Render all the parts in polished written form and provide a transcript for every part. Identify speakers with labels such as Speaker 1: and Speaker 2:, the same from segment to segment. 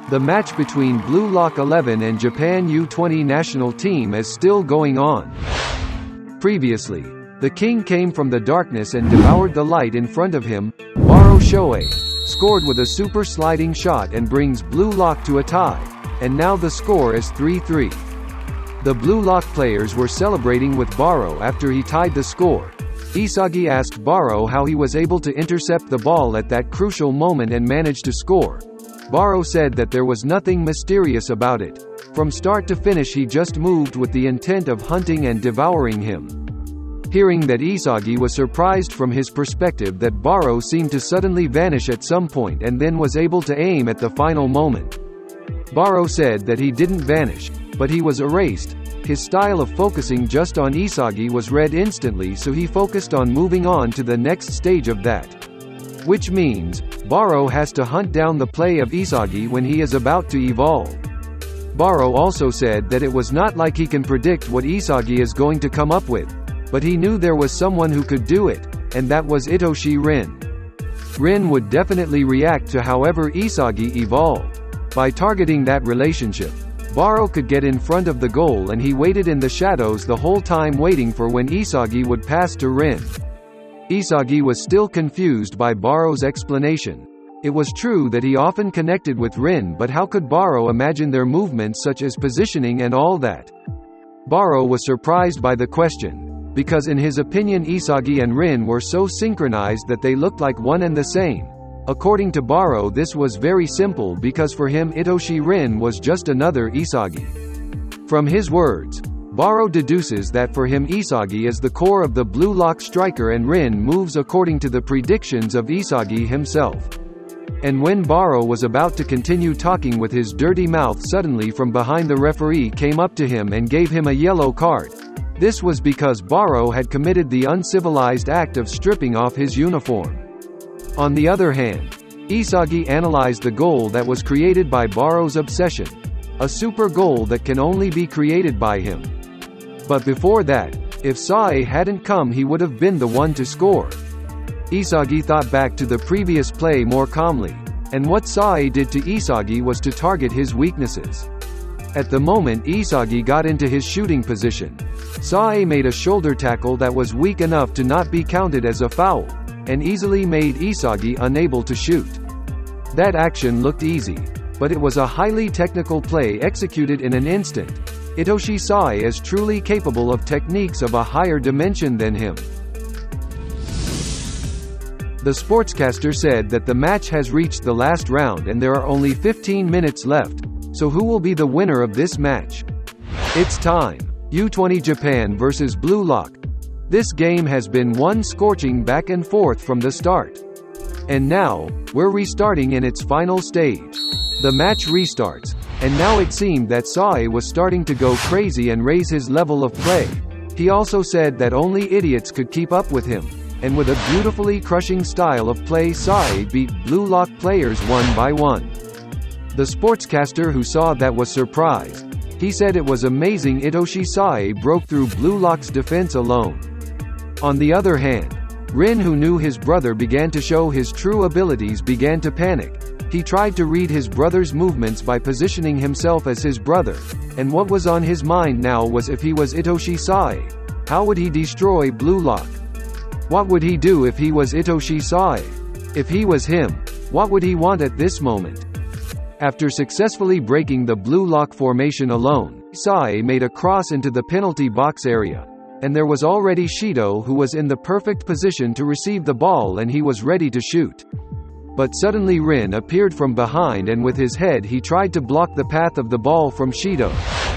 Speaker 1: The match between Blue Lock 11 and Japan U20 national team is still going on. Previously, the king came from the darkness and devoured the light in front of him. Baro Shoei scored with a super sliding shot and brings Blue Lock to a tie, and now the score is 3-3. The Blue Lock players were celebrating with Baro after he tied the score. Isagi asked Baro how he was able to intercept the ball at that crucial moment and manage to score. Baro said that there was nothing mysterious about it. From start to finish he just moved with the intent of hunting and devouring him. Hearing that, Isagi was surprised from his perspective that Baro seemed to suddenly vanish at some point and then was able to aim at the final moment. Baro said that he didn't vanish, but he was erased. His style of focusing just on Isagi was read instantly, so he focused on moving on to the next stage of that. Which means, Baro has to hunt down the play of Isagi when he is about to evolve. Baro also said that it was not like he can predict what Isagi is going to come up with, but he knew there was someone who could do it, and that was ITOSHI Rin. Rin would definitely react to however Isagi evolved. By targeting that relationship, Baro could get in front of the goal, and he waited in the shadows the whole time waiting for when Isagi would pass to Rin. Isagi was still confused by Baro's explanation. It was true that he often connected with Rin, but how could Baro imagine their movements such as positioning and all that? Baro was surprised by the question, because in his opinion Isagi and Rin were so synchronized that they looked like one and the same. According to Baro, this was very simple because for him ITOSHI Rin was just another Isagi. From his words, Baro deduces that for him Isagi is the core of the Blue Lock striker and Rin moves according to the predictions of Isagi himself. And when Baro was about to continue talking with his dirty mouth, suddenly from behind the referee came up to him and gave him a yellow card. This was because Baro had committed the uncivilized act of stripping off his uniform. On the other hand, Isagi analyzed the goal that was created by Baro's obsession, a super goal that can only be created by him. But before that, if SAE hadn't come, he would have been the one to score. Isagi thought back to the previous play more calmly, and what SAE did to Isagi was to target his weaknesses. At the moment Isagi got into his shooting position, SAE made a shoulder tackle that was weak enough to not be counted as a foul, and easily made Isagi unable to shoot. That action looked easy, but it was a highly technical play executed in an instant. ITOSHI SAE is truly capable of techniques of a higher dimension than him. The sportscaster said that the match has reached the last round and there are only 15 minutes left, so who will be the winner of this match? It's time. U20 Japan vs Blue Lock. This game has been one scorching back and forth from the start. And now, we're restarting in its final stage. The match restarts, and now it seemed that SAE was starting to go crazy and raise his level of play. He also said that only idiots could keep up with him, and with a beautifully crushing style of play SAE beat Blue Lock players one by one. The sportscaster who saw that was surprised. He said it was amazing ITOSHI SAE broke through Blue Lock's defense alone. On the other hand, Rin, who knew his brother began to show his true abilities, began to panic. He tried to read his brother's movements by positioning himself as his brother, and what was on his mind now was if he was ITOSHI SAE, how would he destroy Blue Lock? What would he do if he was ITOSHI SAE? If he was him, what would he want at this moment? After successfully breaking the Blue Lock formation alone, SAE made a cross into the penalty box area, and there was already Shido, who was in the perfect position to receive the ball and he was ready to shoot. But suddenly Rin appeared from behind and with his head he tried to block the path of the ball from Shido,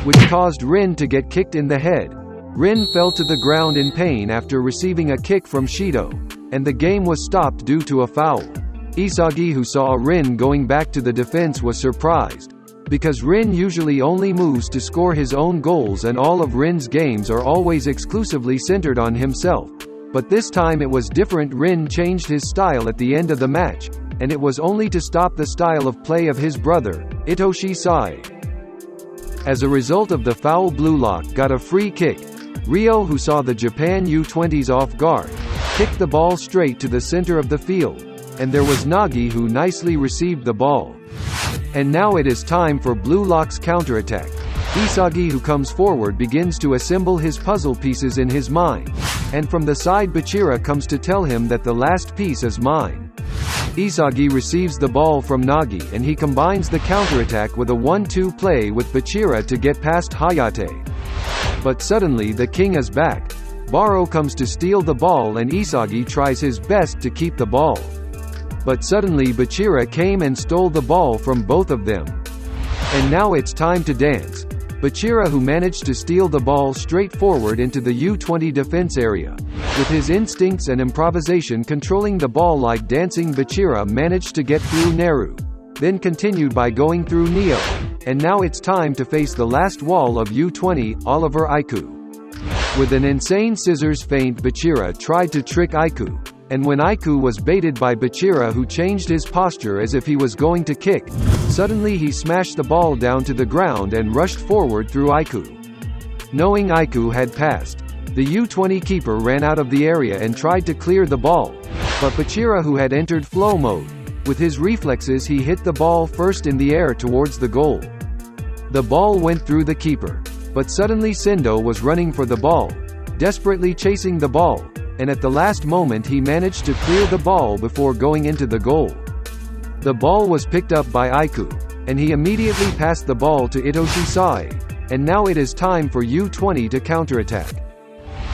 Speaker 1: which caused Rin to get kicked in the head. Rin fell to the ground in pain after receiving a kick from Shido, and the game was stopped due to a foul. Isagi, who saw Rin going back to the defense, was surprised, because Rin usually only moves to score his own goals and all of Rin's games are always exclusively centered on himself. But this time it was different. Rin changed his style at the end of the match, and it was only to stop the style of play of his brother, ITOSHI SAE. As a result of the foul, Blue Lock got a free kick. Ryo, who saw the Japan U20s off guard, kicked the ball straight to the center of the field, and there was Nagi, who nicely received the ball. And now it is time for Blue Lock's counterattack. Isagi, who comes forward, begins to assemble his puzzle pieces in his mind, and from the side Bachira comes to tell him that the last piece is mine. Isagi receives the ball from Nagi and he combines the counterattack with a 1-2 play with Bachira to get past Hayate. But suddenly the king is back. Baro comes to steal the ball and Isagi tries his best to keep the ball. But suddenly Bachira came and stole the ball from both of them. And now it's time to dance. Bachira, who managed to steal the ball straight forward into the U20 defense area. With his instincts and improvisation controlling the ball like dancing, Bachira managed to get through Neru. Then continued by going through Neo. And now it's time to face the last wall of U20, Oliver Aiku. With an insane scissors feint, Bachira tried to trick Aiku. And when Aiku was baited by Bachira, who changed his posture as if he was going to kick, suddenly he smashed the ball down to the ground and rushed forward through Aiku. Knowing Aiku had passed, the U20 keeper ran out of the area and tried to clear the ball, but Bachira, who had entered flow mode, with his reflexes he hit the ball first in the air towards the goal. The ball went through the keeper, but suddenly Sendo was running for the ball, desperately chasing the ball, and at the last moment he managed to clear the ball before going into the goal. The ball was picked up by Aiku, and he immediately passed the ball to ITOSHI SAE, and now it is time for U20 to counterattack.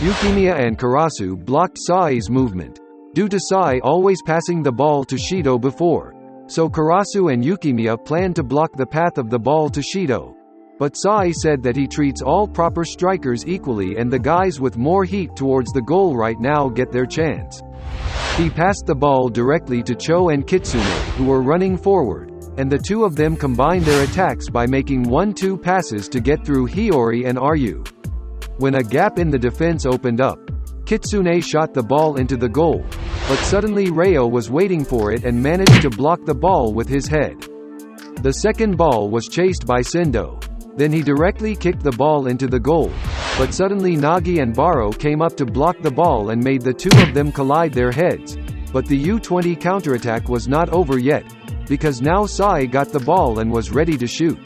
Speaker 1: Yukimiya and Karasu blocked SAE's movement, due to SAE always passing the ball to Shido before, so Karasu and Yukimiya planned to block the path of the ball to Shido. But SAE said that he treats all proper strikers equally and the guys with more heat towards the goal right now get their chance. He passed the ball directly to Cho and Kitsune, who were running forward, and the two of them combined their attacks by making 1-2 passes to get through Hiyori and Ryu. When a gap in the defense opened up, Kitsune shot the ball into the goal, but suddenly Ryo was waiting for it and managed to block the ball with his head. The second ball was chased by Sendo. Then he directly kicked the ball into the goal, but suddenly Nagi and Baro came up to block the ball and made the two of them collide their heads. But the U20 counterattack was not over yet, because now SAE got the ball and was ready to shoot.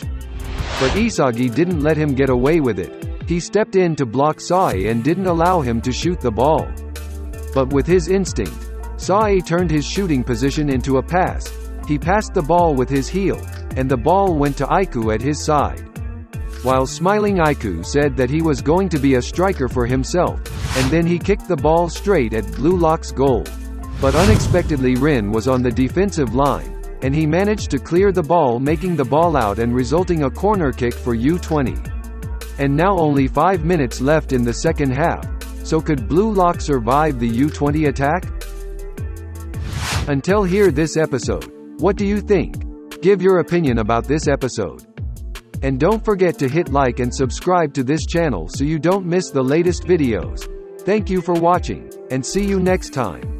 Speaker 1: But Isagi didn't let him get away with it. He stepped in to block SAE and didn't allow him to shoot the ball. But with his instinct, SAE turned his shooting position into a pass. He passed the ball with his heel, and the ball went to Aiku at his side. While smiling, Aiku said that he was going to be a striker for himself, and then he kicked the ball straight at Blue Lock's goal. But unexpectedly Rin was on the defensive line, and he managed to clear the ball, making the ball out and resulting a corner kick for U20. And now only 5 minutes left in the second half, so could Blue Lock survive the U20 attack? Until here this episode, what do you think? Give your opinion about this episode. And don't forget to hit like and subscribe to this channel so you don't miss the latest videos. Thank you for watching, and see you next time.